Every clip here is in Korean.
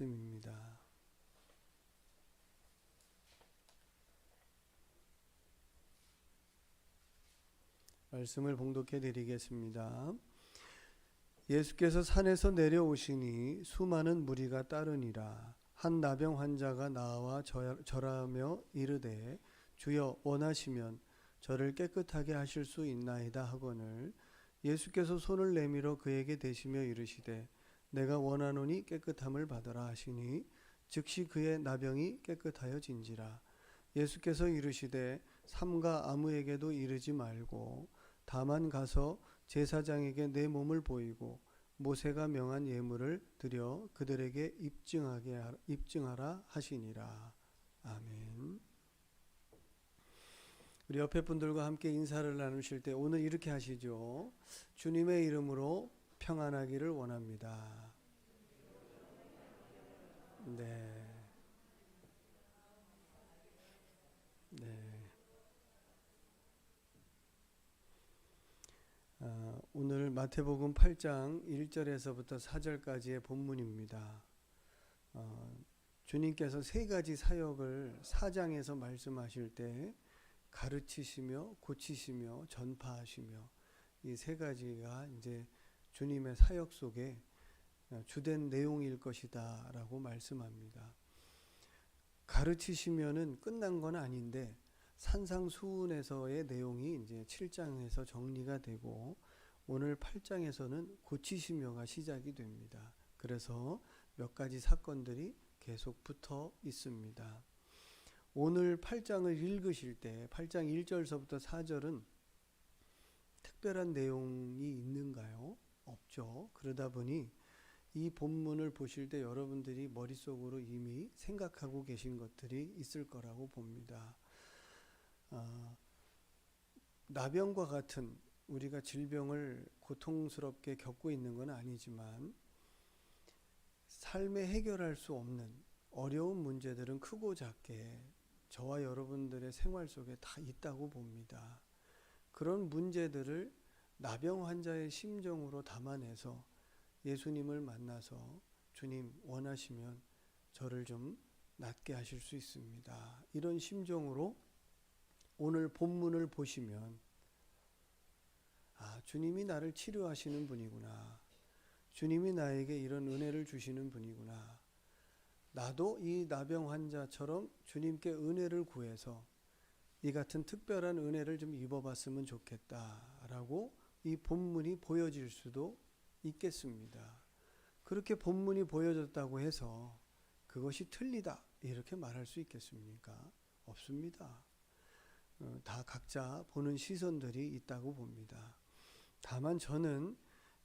말씀입니다. 말씀을 봉독해 드리겠습니다. 예수께서 산에서 내려오시니 수많은 무리가 따르니라. 한 나병 환자가 나와 절하며 이르되 주여 원하시면 저를 깨끗하게 하실 수 있나이다 하거늘 예수께서 손을 내밀어 그에게 대시며 이르시되 내가 원하노니 깨끗함을 받으라 하시니 즉시 그의 나병이 깨끗하여진지라. 예수께서 이르시되 삼가 아무에게도 이르지 말고 다만 가서 제사장에게 내 몸을 보이고 모세가 명한 예물을 드려 그들에게 입증하라 하시니라. 아멘. 우리 옆에 분들과 함께 인사를 나누실 때 오늘 이렇게 하시죠. 주님의 이름으로 평안하기를 원합니다. 네. 오늘 마태복음 8장 1절에서부터 4절까지의 본문입니다. 주님께서 세 가지 사역을 4장에서 말씀하실 때 가르치시며 고치시며 전파하시며 이 세 가지가 이제 주님의 사역 속에 주된 내용일 것이다 라고 말씀합니다. 가르치시면은 끝난 건 아닌데 산상수훈에서의 내용이 이제 7장에서 정리가 되고 오늘 8장에서는 고치시며가 시작이 됩니다. 그래서 몇 가지 사건들이 계속 붙어 있습니다. 오늘 8장을 읽으실 때 8장 1절서부터 4절은 특별한 내용이 있는가요? 없죠. 그러다 보니 이 본문을 보실 때 여러분들이 머릿속으로 이미 생각하고 계신 것들이 있을 거라고 봅니다. 나병과 같은 우리가 질병을 고통스럽게 겪고 있는 건 아니지만 삶에 해결할 수 없는 어려운 문제들은 크고 작게 저와 여러분들의 생활 속에 다 있다고 봅니다. 그런 문제들을 나병 환자의 심정으로 담아내서 예수님을 만나서 주님 원하시면 저를 좀 낫게 하실 수 있습니다. 이런 심정으로 오늘 본문을 보시면 주님이 나를 치료하시는 분이구나. 주님이 나에게 이런 은혜를 주시는 분이구나. 나도 이 나병 환자처럼 주님께 은혜를 구해서 이 같은 특별한 은혜를 좀 입어봤으면 좋겠다라고 이 본문이 보여질 수도 있겠습니다. 그렇게 본문이 보여졌다고 해서 그것이 틀리다 이렇게 말할 수 있겠습니까? 없습니다. 다 각자 보는 시선들이 있다고 봅니다. 다만 저는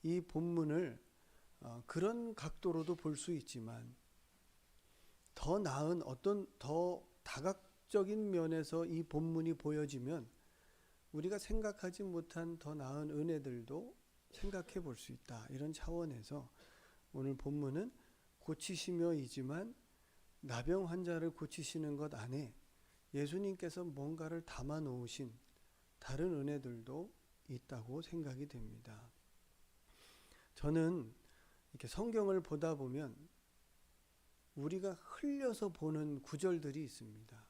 이 본문을 그런 각도로도 볼 수 있지만 더 나은 어떤 더 다각적인 면에서 이 본문이 보여지면 우리가 생각하지 못한 더 나은 은혜들도 생각해 볼 수 있다. 이런 차원에서 오늘 본문은 고치시며이지만 나병 환자를 고치시는 것 안에 예수님께서 뭔가를 담아 놓으신 다른 은혜들도 있다고 생각이 됩니다. 저는 이렇게 성경을 보다 보면 우리가 흘려서 보는 구절들이 있습니다.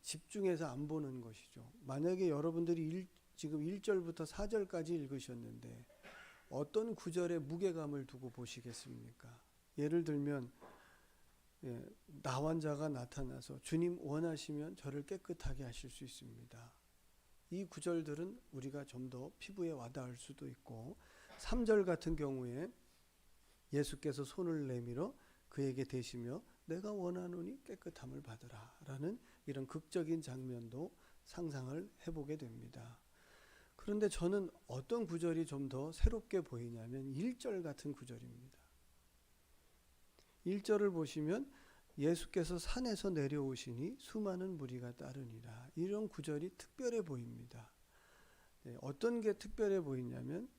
집중해서 안 보는 것이죠. 만약에 여러분들이 지금 1절부터 4절까지 읽으셨는데 어떤 구절에 무게감을 두고 보시겠습니까? 예를 들면 나 환자가 나타나서 주님 원하시면 저를 깨끗하게 하실 수 있습니다. 이 구절들은 우리가 좀 더 피부에 와닿을 수도 있고 3절 같은 경우에 예수께서 손을 내밀어 그에게 대시며 내가 원하노니 깨끗함을 받으라 라는 이런 극적인 장면도 상상을 해보게 됩니다. 그런데 저는 어떤 구절이 좀 더 새롭게 보이냐면 1절 같은 구절입니다. 1절을 보시면 예수께서 산에서 내려오시니 수많은 무리가 따르니라. 이런 구절이 특별해 보입니다. 어떤 게 특별해 보이냐면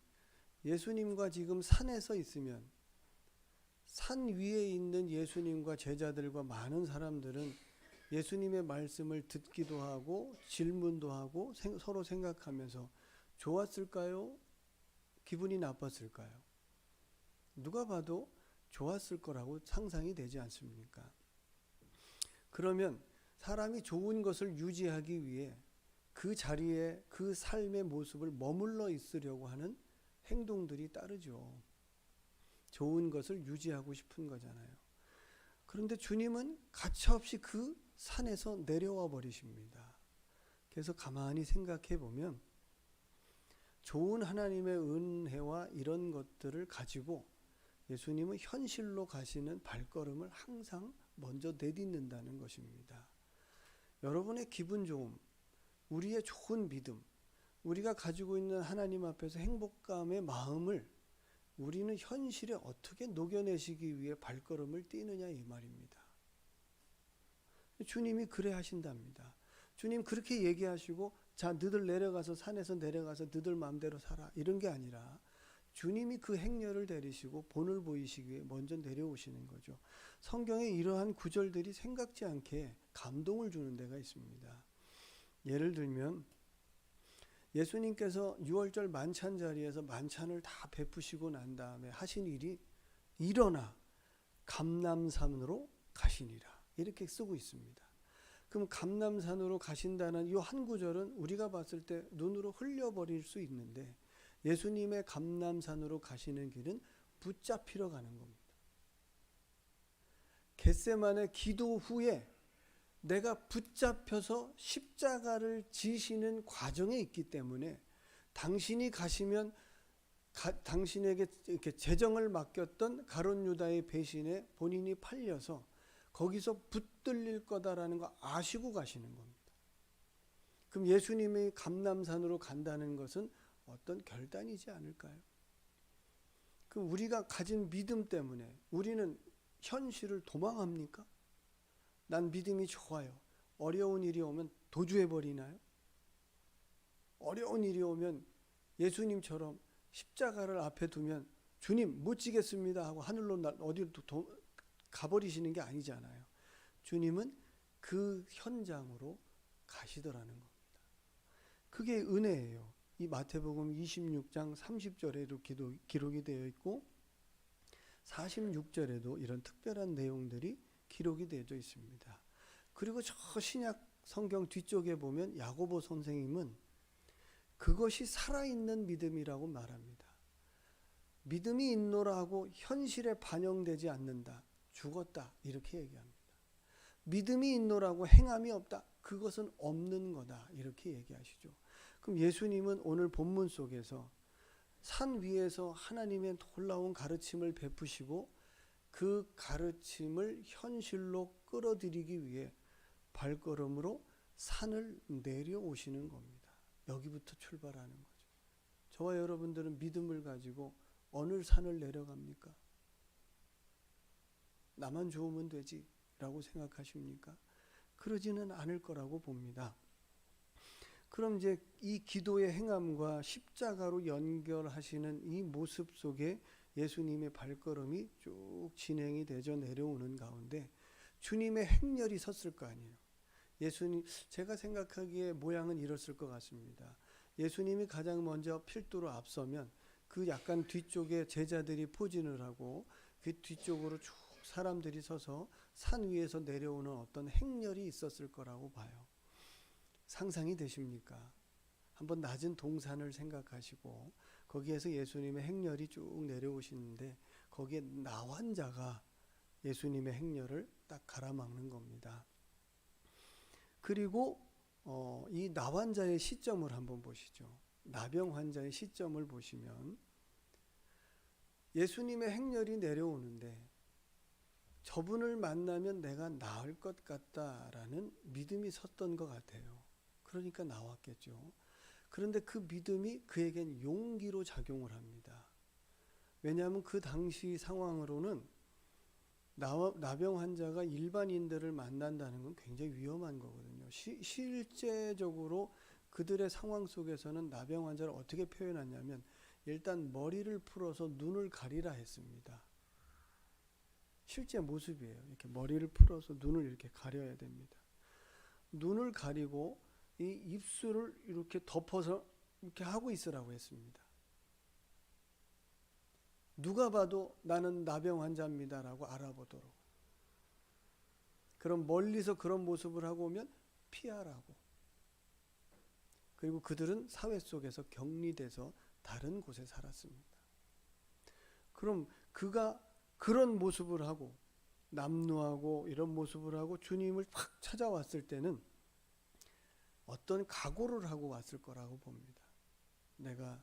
예수님과 지금 산에서 있으면 산 위에 있는 예수님과 제자들과 많은 사람들은 예수님의 말씀을 듣기도 하고 질문도 하고 서로 생각하면서 좋았을까요? 기분이 나빴을까요? 누가 봐도 좋았을 거라고 상상이 되지 않습니까? 그러면 사람이 좋은 것을 유지하기 위해 그 자리에 그 삶의 모습을 머물러 있으려고 하는 행동들이 따르죠. 좋은 것을 유지하고 싶은 거잖아요. 그런데 주님은 가차없이 그 산에서 내려와 버리십니다. 그래서 가만히 생각해 보면 좋은 하나님의 은혜와 이런 것들을 가지고 예수님은 현실로 가시는 발걸음을 항상 먼저 내딛는다는 것입니다. 여러분의 기분 좋음, 우리의 좋은 믿음, 우리가 가지고 있는 하나님 앞에서 행복감의 마음을 우리는 현실에 어떻게 녹여내시기 위해 발걸음을 띄느냐 이 말입니다. 주님이 그래 하신답니다. 주님 그렇게 얘기하시고 자 너들 내려가서 산에서 내려가서 너들 마음대로 살아 이런 게 아니라 주님이 그 행렬을 내리시고 본을 보이시기 위해 먼저 내려오시는 거죠. 성경에 이러한 구절들이 생각지 않게 감동을 주는 데가 있습니다. 예를 들면 예수님께서 6월절 만찬 자리에서 만찬을 다 베푸시고 난 다음에 하신 일이 일어나 감람산으로 가시니라 이렇게 쓰고 있습니다. 그럼 감람산으로 가신다는 이 한 구절은 우리가 봤을 때 눈으로 흘려버릴 수 있는데 예수님의 감람산으로 가시는 길은 붙잡히러 가는 겁니다. 겟세마네 기도 후에 내가 붙잡혀서 십자가를 지시는 과정에 있기 때문에 당신이 가시면 당신에게 이렇게 재정을 맡겼던 가룟 유다의 배신에 본인이 팔려서 거기서 붙들릴 거다라는 거 아시고 가시는 겁니다. 그럼 예수님이 감람산으로 간다는 것은 어떤 결단이지 않을까요? 그럼 우리가 가진 믿음 때문에 우리는 현실을 도망합니까? 난 믿음이 좋아요. 어려운 일이 오면 도주해버리나요? 어려운 일이 오면 예수님처럼 십자가를 앞에 두면 주님 못 지겠습니다 하고 하늘로 어디로 가버리시는 게 아니잖아요. 주님은 그 현장으로 가시더라는 겁니다. 그게 은혜예요. 이 마태복음 26장 30절에도 기록이 되어 있고 46절에도 이런 특별한 내용들이 기록이 되어 있습니다. 그리고 저 신약 성경 뒤쪽에 보면 야고보 선생님은 그것이 살아있는 믿음이라고 말합니다. 믿음이 있노라 하고 현실에 반영되지 않는다. 죽었다. 이렇게 얘기합니다. 믿음이 있노라고 행함이 없다. 그것은 없는 거다. 이렇게 얘기하시죠. 그럼 예수님은 오늘 본문 속에서 산 위에서 하나님의 놀라운 가르침을 베푸시고 그 가르침을 현실로 끌어들이기 위해 발걸음으로 산을 내려오시는 겁니다. 여기부터 출발하는 거죠. 저와 여러분들은 믿음을 가지고 어느 산을 내려갑니까? 나만 좋으면 되지 라고 생각하십니까? 그러지는 않을 거라고 봅니다. 그럼 이제 이 기도의 행함과 십자가로 연결하시는 이 모습 속에 예수님의 발걸음이 쭉 진행이 되져 내려오는 가운데 주님의 행렬이 섰을 거 아니에요. 예수님, 제가 생각하기에 모양은 이랬을 것 같습니다. 예수님이 가장 먼저 필두로 앞서면 그 약간 뒤쪽에 제자들이 포진을 하고 그 뒤쪽으로 쭉 사람들이 서서 산 위에서 내려오는 어떤 행렬이 있었을 거라고 봐요. 상상이 되십니까? 한번 낮은 동산을 생각하시고 거기에서 예수님의 행렬이 쭉 내려오시는데 거기에 나환자가 예수님의 행렬을 딱 가로막는 겁니다. 그리고 이 나환자의 시점을 한번 보시죠. 나병 환자의 시점을 보시면 예수님의 행렬이 내려오는데 저분을 만나면 내가 나을 것 같다라는 믿음이 섰던 것 같아요. 그러니까 나왔겠죠. 그런데 그 믿음이 그에겐 용기로 작용을 합니다. 왜냐하면 그 당시 상황으로는 나병 환자가 일반인들을 만난다는 건 굉장히 위험한 거거든요. 실제적으로 그들의 상황 속에서는 나병 환자를 어떻게 표현하냐면 일단 머리를 풀어서 눈을 가리라 했습니다. 실제 모습이에요. 이렇게 머리를 풀어서 눈을 이렇게 가려야 됩니다. 눈을 가리고 이 입술을 이렇게 덮어서 이렇게 하고 있으라고 했습니다. 누가 봐도 나는 나병 환자입니다라고 알아보도록. 그럼 멀리서 그런 모습을 하고 오면 피하라고. 그리고 그들은 사회 속에서 격리돼서 다른 곳에 살았습니다. 그럼 그가 그런 모습을 하고 남루하고 이런 모습을 하고 주님을 확 찾아왔을 때는 어떤 각오를 하고 왔을 거라고 봅니다. 내가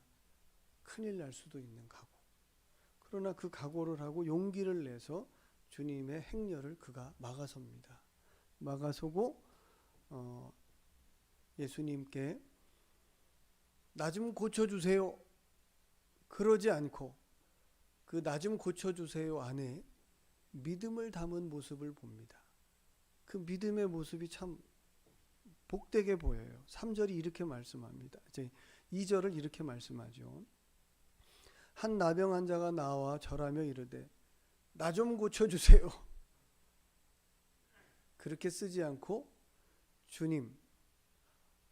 큰일 날 수도 있는 각오. 그러나 그 각오를 하고 용기를 내서 주님의 행렬을 그가 막아섭니다. 막아서고 예수님께 나 좀 고쳐주세요. 그러지 않고 그 나 좀 고쳐주세요 안에 믿음을 담은 모습을 봅니다. 그 믿음의 모습이 참 복되게 보여요. 3절이 이렇게 말씀합니다. 이제 2절을 이렇게 말씀하죠. 한 나병 환자가 나와 절하며 이르되 나 좀 고쳐주세요. 그렇게 쓰지 않고 주님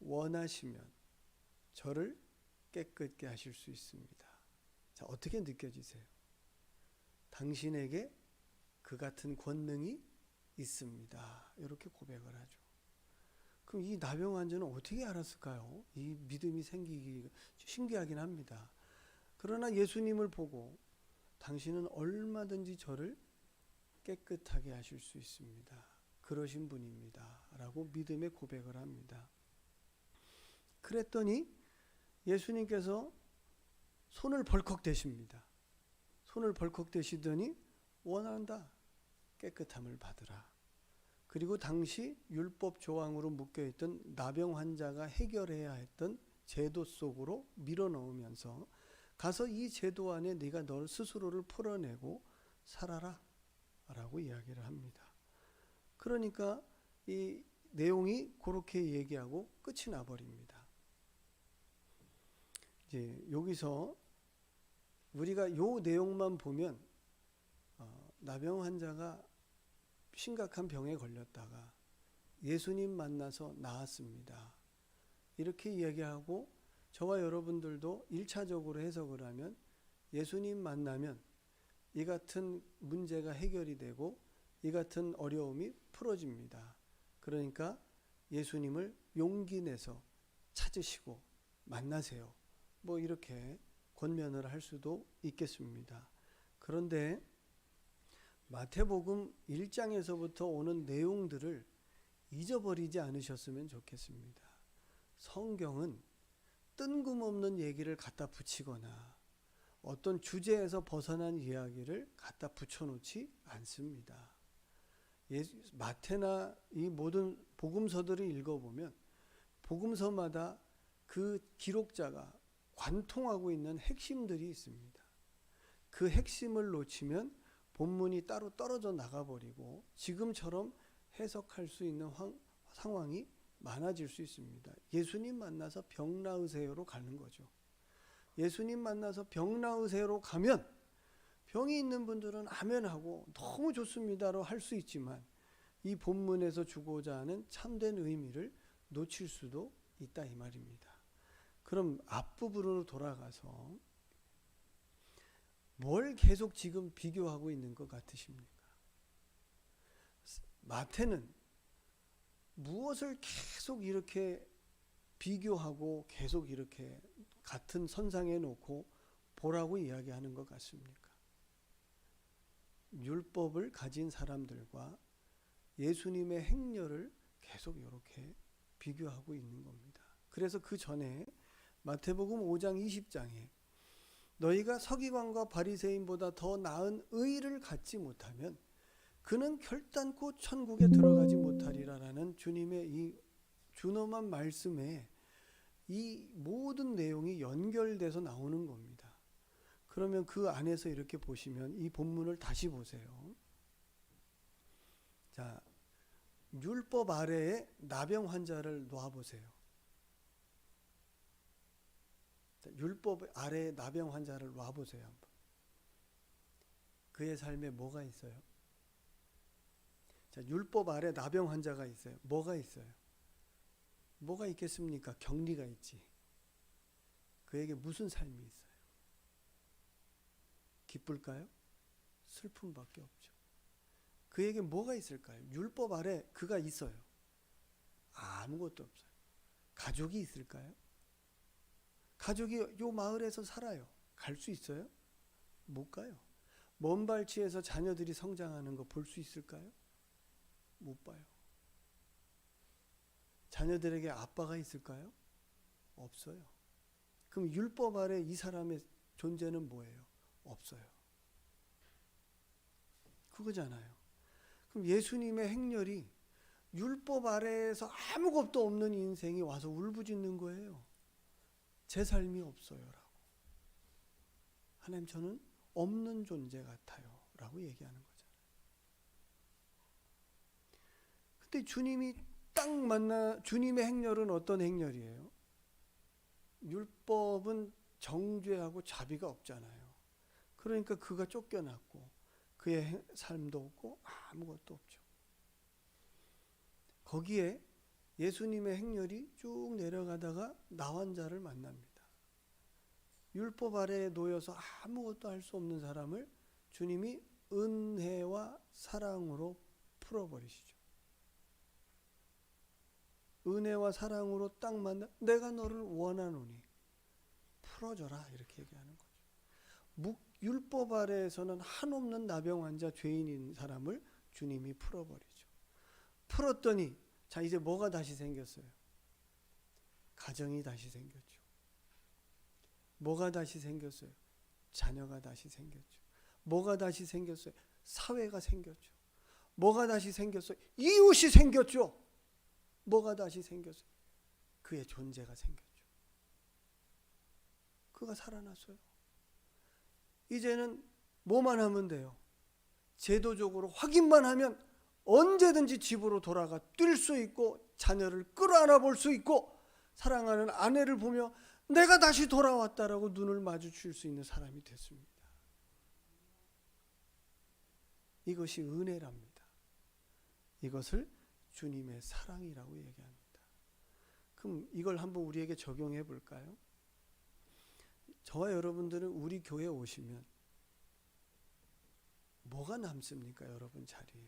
원하시면 저를 깨끗게 하실 수 있습니다. 자, 어떻게 느껴지세요? 당신에게 그 같은 권능이 있습니다. 이렇게 고백을 하죠. 그럼 이 나병 환자는 어떻게 알았을까요? 이 믿음이 생기기 신기하긴 합니다. 그러나 예수님을 보고 당신은 얼마든지 저를 깨끗하게 하실 수 있습니다. 그러신 분입니다. 라고 믿음의 고백을 합니다. 그랬더니 예수님께서 손을 벌컥 대십니다. 손을 벌컥 대시더니 원한다. 깨끗함을 받으라. 그리고 당시 율법 조항으로 묶여있던 나병 환자가 해결해야 했던 제도 속으로 밀어넣으면서 가서 이 제도 안에 네가 너 스스로를 풀어내고 살아라 라고 이야기를 합니다. 그러니까 이 내용이 그렇게 얘기하고 끝이 나버립니다. 이제 여기서 우리가 요 내용만 보면 나병 환자가 심각한 병에 걸렸다가 예수님 만나서 나았습니다. 이렇게 이야기하고 저와 여러분들도 1차적으로 해석을 하면 예수님 만나면 이 같은 문제가 해결이 되고 이 같은 어려움이 풀어집니다. 그러니까 예수님을 용기 내서 찾으시고 만나세요. 뭐 이렇게 권면을 할 수도 있겠습니다. 그런데 마태복음 1장에서부터 오는 내용들을 잊어버리지 않으셨으면 좋겠습니다. 성경은 뜬금없는 얘기를 갖다 붙이거나 어떤 주제에서 벗어난 이야기를 갖다 붙여놓지 않습니다. 마태나 이 모든 복음서들을 읽어보면 복음서마다 그 기록자가 관통하고 있는 핵심들이 있습니다. 그 핵심을 놓치면 본문이 따로 떨어져 나가버리고 지금처럼 해석할 수 있는 상황이 많아질 수 있습니다. 예수님 만나서 병 나으세요로 가는 거죠. 예수님 만나서 병 나으세요로 가면 병이 있는 분들은 아멘하고 너무 좋습니다로 할 수 있지만 이 본문에서 주고자 하는 참된 의미를 놓칠 수도 있다 이 말입니다. 그럼 앞부분으로 돌아가서 뭘 계속 지금 비교하고 있는 것 같으십니까? 마태는 무엇을 계속 이렇게 비교하고 계속 이렇게 같은 선상에 놓고 보라고 이야기하는 것 같습니까? 율법을 가진 사람들과 예수님의 행렬을 계속 이렇게 비교하고 있는 겁니다. 그래서 그 전에 마태복음 5장 20장에 너희가 서기관과 바리새인보다 더 나은 의를 갖지 못하면 그는 결단코 천국에 들어가지 못하리라라는 주님의 이 준엄한 말씀에 이 모든 내용이 연결돼서 나오는 겁니다. 그러면 그 안에서 이렇게 보시면 이 본문을 다시 보세요. 자, 율법 아래에 나병 환자를 놓아보세요. 자, 율법 아래에 나병 환자를 놔보세요. 한번. 그의 삶에 뭐가 있어요? 자, 율법 아래 나병 환자가 있어요. 뭐가 있어요? 뭐가 있겠습니까? 격리가 있지. 그에게 무슨 삶이 있어요? 기쁠까요? 슬픔밖에 없죠. 그에게 뭐가 있을까요? 율법 아래 그가 있어요. 아무것도 없어요. 가족이 있을까요? 가족이 요 마을에서 살아요. 갈 수 있어요? 못 가요. 먼 발치에서 자녀들이 성장하는 거 볼 수 있을까요? 못 봐요. 자녀들에게 아빠가 있을까요? 없어요. 그럼 율법 아래 이 사람의 존재는 뭐예요? 없어요. 그거잖아요. 그럼 예수님의 행렬이 율법 아래에서 아무것도 없는 인생이 와서 울부짖는 거예요. 제 삶이 없어요 라고. 하나님, 저는 없는 존재 같아요 라고 얘기하는 거잖아요. 근데 주님이 딱 만나, 주님의 행렬은 어떤 행렬이에요? 율법은 정죄하고 자비가 없잖아요. 그러니까 그가 쫓겨났고 그의 삶도 없고 아무것도 없죠. 거기에 예수님의 행렬이 쭉 내려가다가 나환자를 만납니다. 율법 아래에 놓여서 아무것도 할 수 없는 사람을 주님이 은혜와 사랑으로 풀어버리시죠. 은혜와 사랑으로 딱 만나, 내가 너를 원하노니 풀어줘라, 이렇게 얘기하는 거죠. 율법 아래에서는 한없는 나병 환자 죄인인 사람을 주님이 풀어버리죠. 풀었더니 자, 이제 뭐가 다시 생겼어요? 가정이 다시 생겼죠. 뭐가 다시 생겼어요? 자녀가 다시 생겼죠. 뭐가 다시 생겼어요? 사회가 생겼죠. 뭐가 다시 생겼어요? 이웃이 생겼죠. 뭐가 다시 생겼어요? 그의 존재가 생겼죠. 그가 살아났어요. 이제는 뭐만 하면 돼요? 제도적으로 확인만 하면 언제든지 집으로 돌아가 뛸 수 있고 자녀를 끌어안아 볼 수 있고 사랑하는 아내를 보며 내가 다시 돌아왔다라고 눈을 마주칠 수 있는 사람이 됐습니다. 이것이 은혜랍니다. 이것을 주님의 사랑이라고 얘기합니다. 그럼 이걸 한번 우리에게 적용해 볼까요? 저와 여러분들은 우리 교회에 오시면 뭐가 남습니까? 여러분 자리에.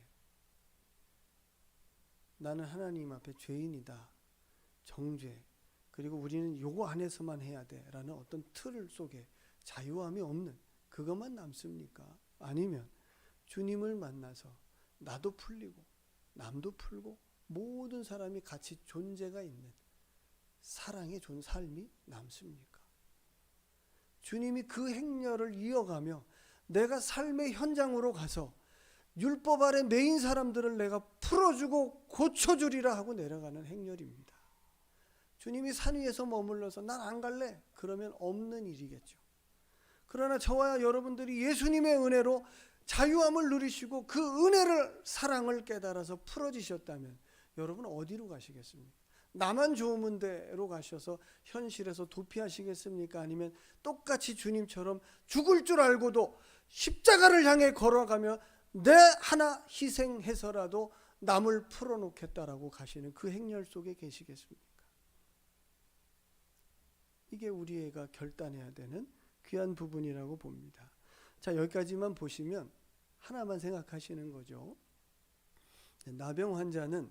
나는 하나님 앞에 죄인이다. 정죄. 그리고 우리는 요거 안에서만 해야 돼. 라는 어떤 틀 속에 자유함이 없는 그것만 남습니까? 아니면 주님을 만나서 나도 풀리고 남도 풀고 모든 사람이 같이 존재가 있는 사랑의 삶이 남습니까? 주님이 그 행렬을 이어가며 내가 삶의 현장으로 가서 율법 아래 매인 사람들을 내가 풀어주고 고쳐주리라 하고 내려가는 행렬입니다. 주님이 산 위에서 머물러서 난 안 갈래. 그러면 없는 일이겠죠. 그러나 저와 여러분들이 예수님의 은혜로 자유함을 누리시고 그 은혜를 사랑을 깨달아서 풀어지셨다면 여러분 어디로 가시겠습니까? 나만 좋으면 돼로 가셔서 현실에서 도피하시겠습니까? 아니면 똑같이 주님처럼 죽을 줄 알고도 십자가를 향해 걸어가며 내 하나 희생해서라도 남을 풀어놓겠다라고 가시는 그 행렬 속에 계시겠습니까? 이게 우리가 결단해야 되는 귀한 부분이라고 봅니다. 자, 여기까지만 보시면 하나만 생각하시는 거죠. 나병 환자는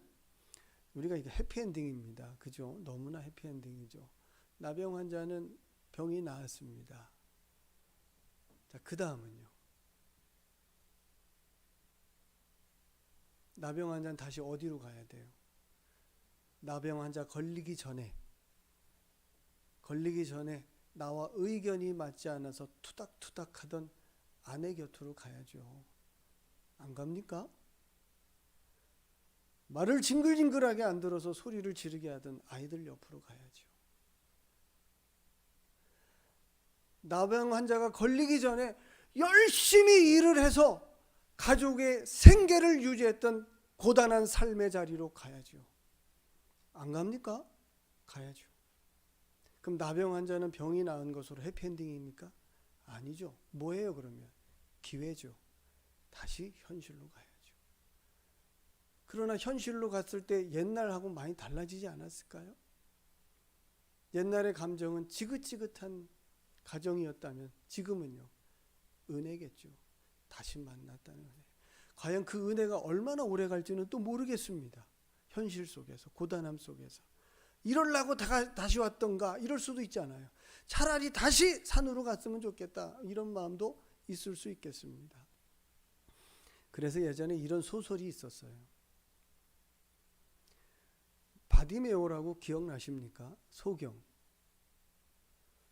우리가 이게 해피엔딩입니다. 그죠? 너무나 해피엔딩이죠. 나병 환자는 병이 나았습니다. 자, 그 다음은요. 나병 환자는 다시 어디로 가야 돼요? 나병 환자 걸리기 전에 나와 의견이 맞지 않아서 투닥투닥 하던 아내 곁으로 가야죠. 안 갑니까? 말을 징글징글하게 안 들어서 소리를 지르게 하던 아이들 옆으로 가야죠. 나병 환자가 걸리기 전에 열심히 일을 해서 가족의 생계를 유지했던 고단한 삶의 자리로 가야죠. 안 갑니까? 가야죠. 그럼 나병 환자는 병이 나은 것으로 해피엔딩입니까? 아니죠. 뭐예요 그러면? 기회죠. 다시 현실로 가야죠. 그러나 현실로 갔을 때 옛날하고 많이 달라지지 않았을까요? 옛날의 감정은 지긋지긋한 가정이었다면 지금은요. 은혜겠죠. 다시 만났다는 은혜. 과연 그 은혜가 얼마나 오래 갈지는 또 모르겠습니다. 현실 속에서, 고단함 속에서. 이럴라고 다시 왔던가 이럴 수도 있잖아요. 차라리 다시 산으로 갔으면 좋겠다, 이런 마음도 있을 수 있겠습니다. 그래서 예전에 이런 소설이 있었어요. 바디메오라고 기억나십니까? 소경.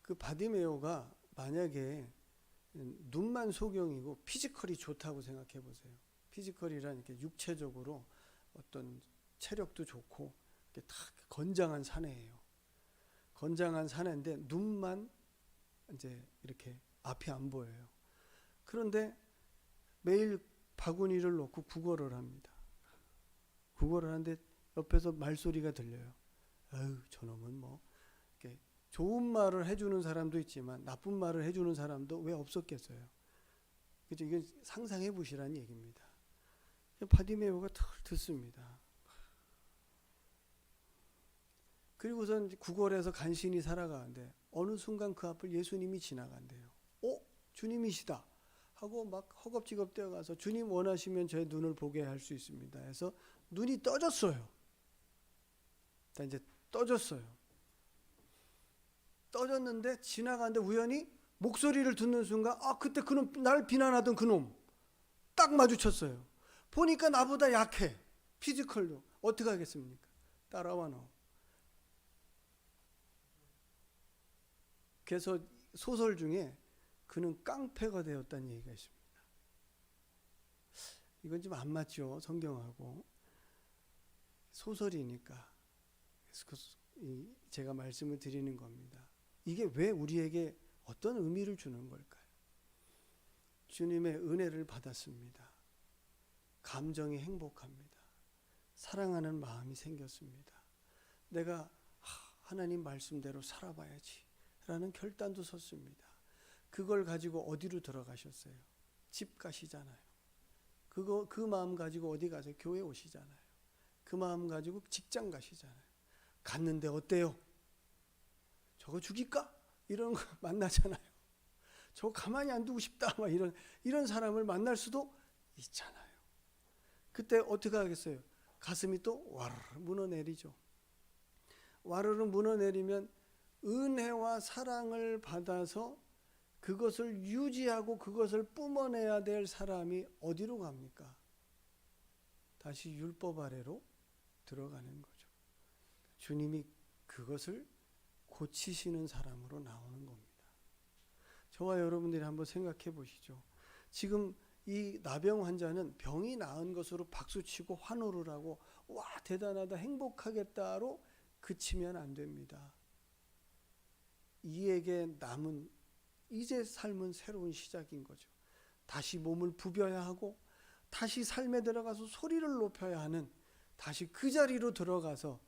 그 바디메오가 만약에 눈만 소경이고 피지컬이 좋다고 생각해 보세요. 피지컬이란 이렇게 육체적으로 어떤 체력도 좋고 이렇게 다 건장한 사내예요. 건장한 사내인데 눈만 이제 이렇게 앞이 안 보여요. 그런데 매일 바구니를 놓고 국어를 합니다. 국어를 하는데 옆에서 말소리가 들려요. 아유, 저놈은 뭐 이렇게 좋은 말을 해주는 사람도 있지만 나쁜 말을 해주는 사람도 왜 없었겠어요. 그죠? 이건 상상해 보시라는 얘기입니다. 바디메오가 듣습니다. 그리고선 구걸해서 간신히 살아가는데 어느 순간 그 앞을 예수님이 지나간대요. 주님이시다 하고 막 허겁지겁 뛰어가서 주님 원하시면 제 눈을 보게 할 수 있습니다 해서 눈이 떠졌어요. 이제 떠졌어요. 떠졌는데 지나가는데 우연히 목소리를 듣는 순간 그때 그놈, 날 비난하던 그놈 딱 마주쳤어요. 보니까 나보다 약해. 피지컬도. 어떻게 하겠습니까? 따라와 너. 그래서 소설 중에 그는 깡패가 되었다는 얘기가 있습니다. 이건 좀 안 맞죠, 성경하고. 소설이니까 제가 말씀을 드리는 겁니다. 이게 왜 우리에게 어떤 의미를 주는 걸까요? 주님의 은혜를 받았습니다. 감정이 행복합니다. 사랑하는 마음이 생겼습니다. 내가 하나님 말씀대로 살아봐야지 라는 결단도 섰습니다. 그걸 가지고 어디로 들어가셨어요? 집 가시잖아요. 그 마음 가지고 어디 가세요? 교회 오시잖아요. 그 마음 가지고 직장 가시잖아요. 갔는데 어때요? 저거 죽일까? 이런 거 만나잖아요. 저거 가만히 안 두고 싶다, 막 이런 사람을 만날 수도 있잖아요. 그때 어떻게 하겠어요? 가슴이 또 와르르 무너내리죠. 와르르 무너내리면 은혜와 사랑을 받아서 그것을 유지하고 그것을 뿜어내야 될 사람이 어디로 갑니까? 다시 율법 아래로 들어가는 거죠. 주님이 그것을 고치시는 사람으로 나오는 겁니다. 저와 여러분들이 한번 생각해 보시죠. 지금 이 나병 환자는 병이 나은 것으로 박수치고 환호를 하고 와 대단하다 행복하겠다로 그치면 안 됩니다. 이에게 남은 이제 삶은 새로운 시작인 거죠. 다시 몸을 부벼야 하고 다시 삶에 들어가서 소리를 높여야 하는, 다시 그 자리로 들어가서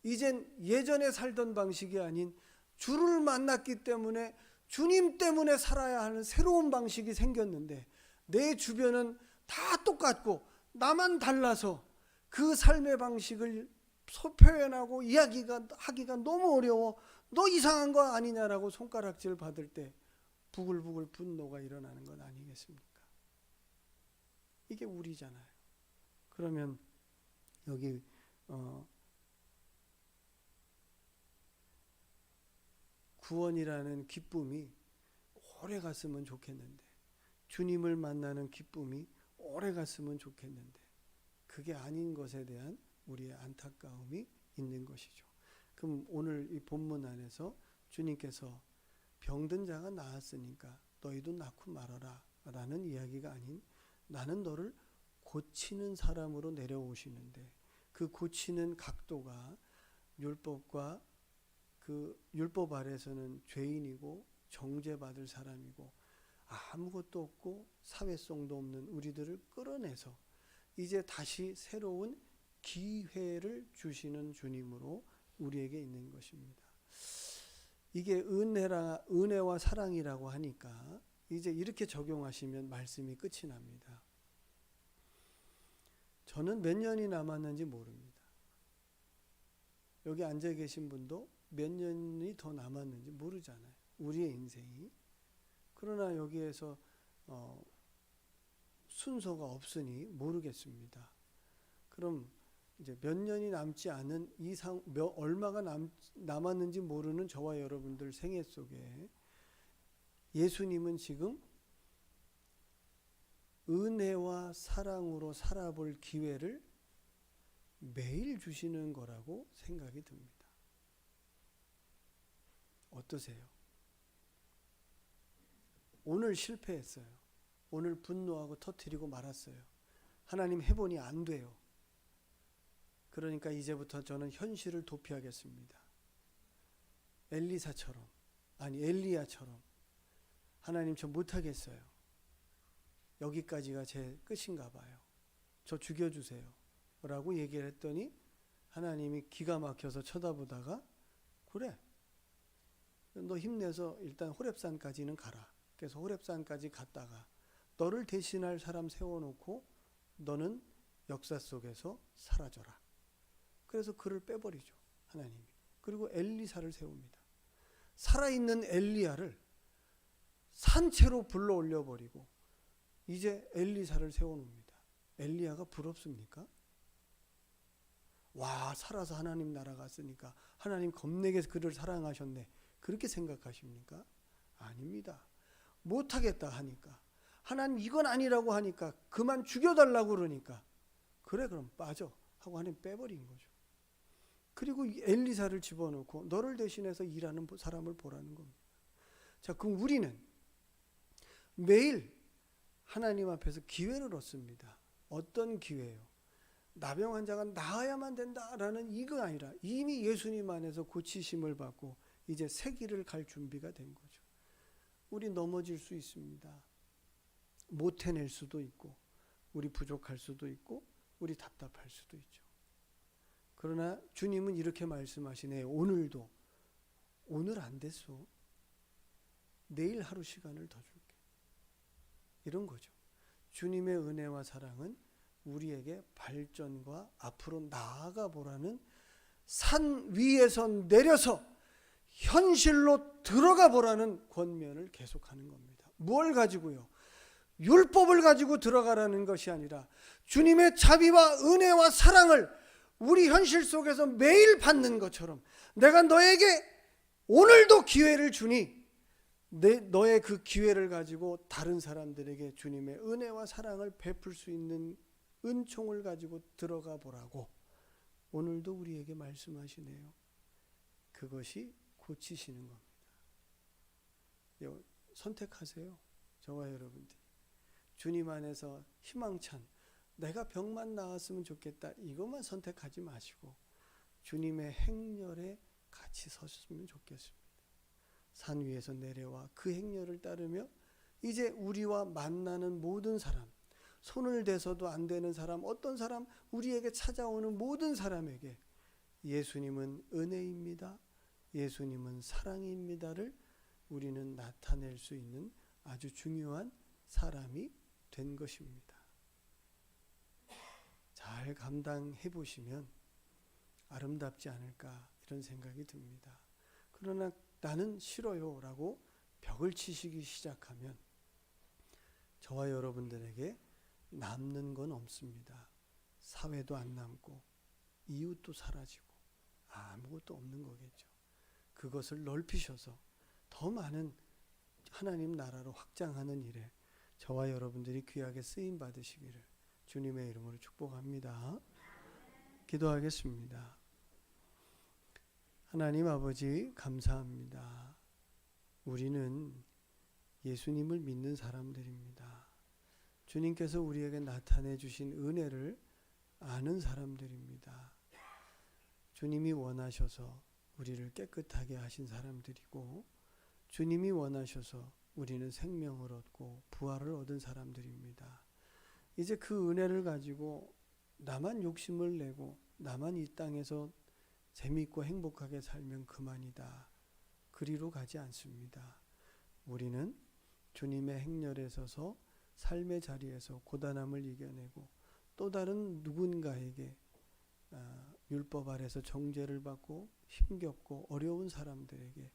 이젠 예전에 살던 방식이 아닌 주를 만났기 때문에 주님 때문에 살아야 하는 새로운 방식이 생겼는데 내 주변은 다 똑같고 나만 달라서 그 삶의 방식을 표현하고 하기가 너무 어려워. 너 이상한 거 아니냐라고 손가락질 받을 때 부글부글 분노가 일어나는 것 아니겠습니까? 이게 우리잖아요. 그러면 여기 구원이라는 기쁨이 오래 갔으면 좋겠는데, 주님을 만나는 기쁨이 오래 갔으면 좋겠는데 그게 아닌 것에 대한 우리의 안타까움이 있는 것이죠. 그럼 오늘 이 본문 안에서 주님께서 병든 자가 나았으니까 너희도 낳고 말아라 라는 이야기가 아닌, 나는 너를 고치는 사람으로 내려오시는데 그 고치는 각도가 율법과 그 율법 아래서는 죄인이고 정죄받을 사람이고 아무것도 없고 사회성도 없는 우리들을 끌어내서 이제 다시 새로운 기회를 주시는 주님으로 우리에게 있는 것입니다. 이게 은혜와 사랑이라고 하니까 이제 이렇게 적용하시면 말씀이 끝이 납니다. 저는 몇 년이 남았는지 모릅니다. 여기 앉아 계신 분도 몇 년이 더 남았는지 모르잖아요. 우리의 인생이. 그러나 여기에서 순서가 없으니 모르겠습니다. 그럼 이제 몇 년이 남지 않은 얼마가 남았는지 모르는 저와 여러분들 생애 속에 예수님은 지금 은혜와 사랑으로 살아볼 기회를 매일 주시는 거라고 생각이 듭니다. 어떠세요? 오늘 실패했어요. 오늘 분노하고 터뜨리고 말았어요. 하나님 해보니 안 돼요. 그러니까 이제부터 저는 현실을 도피하겠습니다. 엘리야처럼 하나님 저 못하겠어요. 여기까지가 제 끝인가 봐요. 저 죽여주세요. 라고 얘기를 했더니 하나님이 기가 막혀서 쳐다보다가 그래. 너 힘내서 일단 호렙산까지는 가라. 그래서 호렙산까지 갔다가 너를 대신할 사람 세워놓고 너는 역사 속에서 사라져라. 그래서 그를 빼버리죠. 하나님이. 그리고 엘리사를 세웁니다. 살아있는 엘리야를 산채로 불러 올려버리고 이제 엘리사를 세워놓습니다. 엘리야가 부럽습니까? 와, 살아서 하나님 나라 갔으니까 하나님 겁내게 그를 사랑하셨네. 그렇게 생각하십니까? 아닙니다. 못하겠다 하니까, 하나님 이건 아니라고 하니까, 그만 죽여달라고 그러니까 그래 그럼 빠져 하고 하나님 빼버린 거죠. 그리고 엘리사를 집어넣고 너를 대신해서 일하는 사람을 보라는 겁니다. 자, 그럼 우리는 매일 하나님 앞에서 기회를 얻습니다. 어떤 기회예요? 나병 환자가 나아야만 된다라는 이거 아니라 이미 예수님 안에서 고치심을 받고 이제 새 길을 갈 준비가 된 거죠. 우리 넘어질 수 있습니다. 못 해낼 수도 있고, 우리 부족할 수도 있고, 우리 답답할 수도 있죠. 그러나 주님은 이렇게 말씀하시네요. 오늘도, 오늘 안 됐어. 내일 하루 시간을 더 줄게. 이런 거죠. 주님의 은혜와 사랑은 우리에게 발전과 앞으로 나아가 보라는 산 위에서 내려서 현실로 들어가 보라는 권면을 계속하는 겁니다. 뭘 가지고요? 율법을 가지고 들어가라는 것이 아니라 주님의 자비와 은혜와 사랑을 우리 현실 속에서 매일 받는 것처럼 내가 너에게 오늘도 기회를 주니 너의 그 기회를 가지고 다른 사람들에게 주님의 은혜와 사랑을 베풀 수 있는 은총을 가지고 들어가 보라고 오늘도 우리에게 말씀하시네요. 그것이 고치시는 겁니다. 선택하세요. 저와 여러분들이. 주님 안에서 희망찬 내가 병만 나았으면 좋겠다 이것만 선택하지 마시고 주님의 행렬에 같이 섰으면 좋겠습니다. 산 위에서 내려와 그 행렬을 따르며 이제 우리와 만나는 모든 사람, 손을 대서도 안 되는 사람, 어떤 사람, 우리에게 찾아오는 모든 사람에게 예수님은 은혜입니다. 예수님은 사랑입니다를 우리는 나타낼 수 있는 아주 중요한 사람이 된 것입니다. 잘 감당해 보시면 아름답지 않을까 이런 생각이 듭니다. 그러나 나는 싫어요 라고 벽을 치시기 시작하면 저와 여러분들에게 남는 건 없습니다. 사회도 안 남고 이웃도 사라지고 아무것도 없는 거겠죠. 그것을 넓히셔서 더 많은 하나님 나라로 확장하는 일에 저와 여러분들이 귀하게 쓰임 받으시기를 주님의 이름으로 축복합니다. 기도하겠습니다. 하나님 아버지 감사합니다. 우리는 예수님을 믿는 사람들입니다. 주님께서 우리에게 나타내 주신 은혜를 아는 사람들입니다. 주님이 원하셔서 우리를 깨끗하게 하신 사람들이고 주님이 원하셔서 우리는 생명을 얻고 부활을 얻은 사람들입니다. 이제 그 은혜를 가지고 나만 욕심을 내고 나만 이 땅에서 재미있고 행복하게 살면 그만이다. 그리로 가지 않습니다. 우리는 주님의 행렬에 서서 삶의 자리에서 고단함을 이겨내고 또 다른 누군가에게 율법 아래서 정죄를 받고 힘겹고 어려운 사람들에게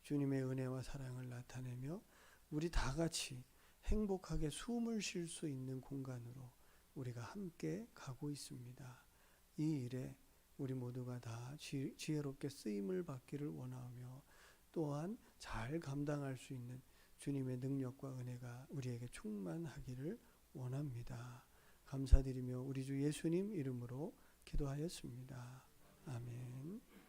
주님의 은혜와 사랑을 나타내며 우리 다 같이 행복하게 숨을 쉴 수 있는 공간으로 우리가 함께 가고 있습니다. 이 일에 우리 모두가 다 지혜롭게 쓰임을 받기를 원하며 또한 잘 감당할 수 있는 주님의 능력과 은혜가 우리에게 충만하기를 원합니다. 감사드리며 우리 주 예수님 이름으로 기도하였습니다. 아멘.